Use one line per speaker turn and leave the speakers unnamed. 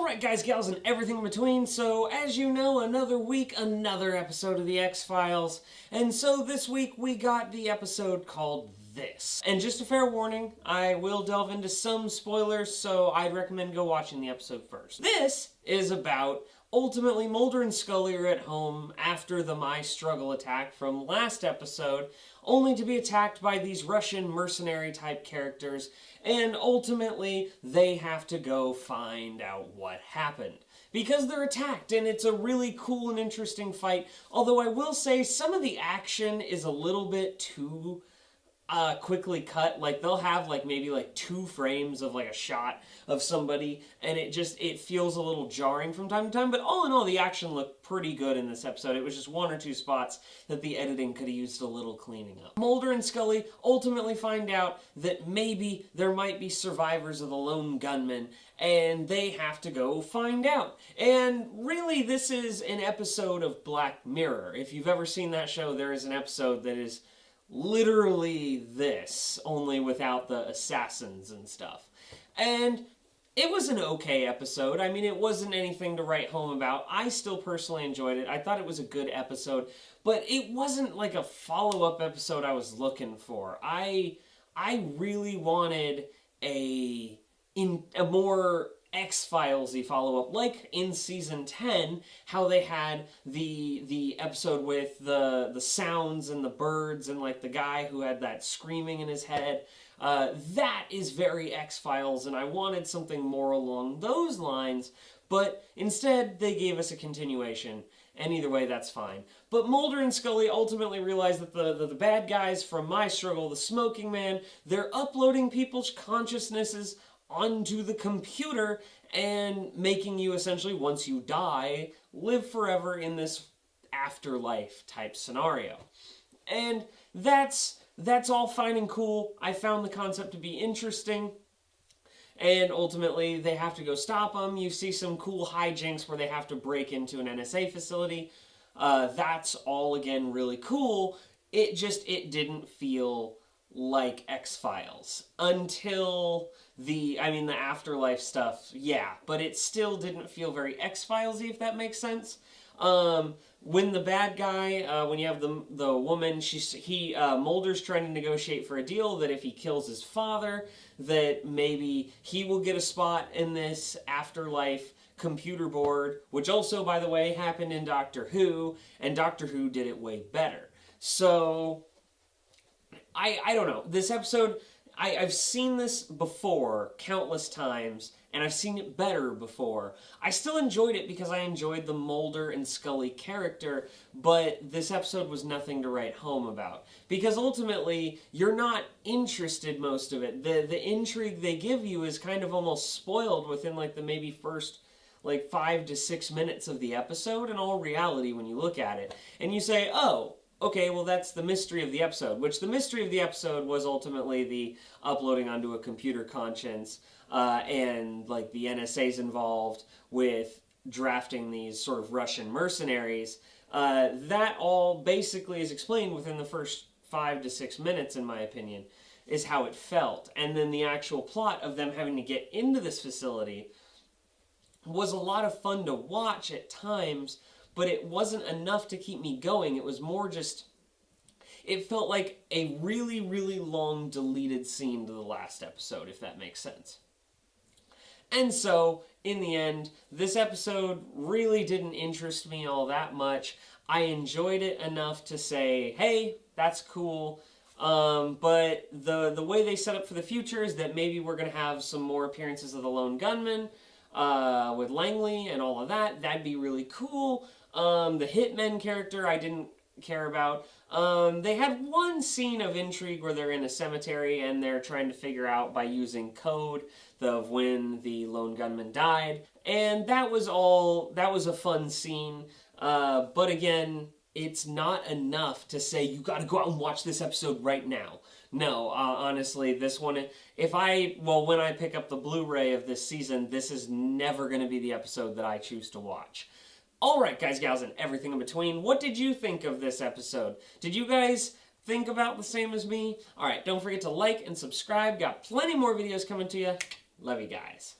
Alright guys, gals, and everything in between, so as you know, another week, another episode of the X-Files, and so this week we got the episode called This. And just a fair warning, I will delve into some spoilers, so I'd recommend go watching the episode first. This is about, ultimately, Mulder and Scully are at home after the My Struggle attack from last episode, only to be attacked by these Russian mercenary-type characters, and ultimately, they have to go find out what happened. Because they're attacked, and it's a really cool and interesting fight, although I will say some of the action is a little bit too quickly cut. Like, they'll have maybe 2 frames of a shot of somebody, and it feels a little jarring from time to time, but all in all, the action looked pretty good in this episode. It was just 1 or 2 spots that the editing could have used a little cleaning up. Mulder and Scully ultimately find out that maybe there might be survivors of the lone gunman, and they have to go find out. And really, this is an episode of Black Mirror. If you've ever seen that show, there is an episode that is literally this, only without the assassins and stuff. And it was an okay episode. I mean, it wasn't anything to write home about. I still personally enjoyed it. I thought it was a good episode, but it wasn't like a follow-up episode I was looking for. I really wanted a more X-Files-y follow-up, like in Season 10, how they had the episode with the sounds and the birds and the guy who had that screaming in his head. That is very X-Files, and I wanted something more along those lines, but instead they gave us a continuation, and either way, that's fine. But Mulder and Scully ultimately realize that the bad guys from My Struggle, the Smoking Man, they're uploading people's consciousnesses onto the computer and making you essentially, once you die, live forever in this afterlife type scenario. And that's all fine and cool. I found the concept to be interesting. And ultimately, they have to go stop them. You see some cool hijinks where they have to break into an NSA facility. That's all, again, really cool. It didn't feel like X-Files until the afterlife stuff, yeah, but it still didn't feel very X-Files-y, if that makes sense. When the bad guy, when you have the woman, Mulder's trying to negotiate for a deal that if he kills his father, that maybe he will get a spot in this afterlife computer board, which also, by the way, happened in Doctor Who, and Doctor Who did it way better. So I don't know. This episode, I've seen this before countless times, and I've seen it better before. I still enjoyed it because I enjoyed the Mulder and Scully character, but this episode was nothing to write home about. Because ultimately, you're not interested most of it. The intrigue they give you is kind of almost spoiled within the maybe first 5 to 6 minutes of the episode, in all reality when you look at it. And you say, oh, okay, well that's the mystery of the episode, which the mystery of the episode was ultimately the uploading onto a computer conscience, and the NSA's involved with drafting these sort of Russian mercenaries. That all basically is explained within the first 5 to 6 minutes, in my opinion, is how it felt. And then the actual plot of them having to get into this facility was a lot of fun to watch at times, but it wasn't enough to keep me going. It was more just, it felt like a really, really long deleted scene to the last episode, if that makes sense. And so, in the end, this episode really didn't interest me all that much. I enjoyed it enough to say, hey, that's cool. But the way they set up for the future is that maybe we're going to have some more appearances of the lone gunman, with Langley and all of that. That'd be really cool. The Hitmen character I didn't care about. They had one scene of intrigue where they're in a cemetery and they're trying to figure out by using code of when the lone gunman died. And that was a fun scene. But again, it's not enough to say you gotta go out and watch this episode right now. No, honestly, this one, when I pick up the Blu-ray of this season, this is never going to be the episode that I choose to watch. Alright, guys, gals, and everything in between, what did you think of this episode? Did you guys think about the same as me? Alright, don't forget to like and subscribe. Got plenty more videos coming to you. Love you guys.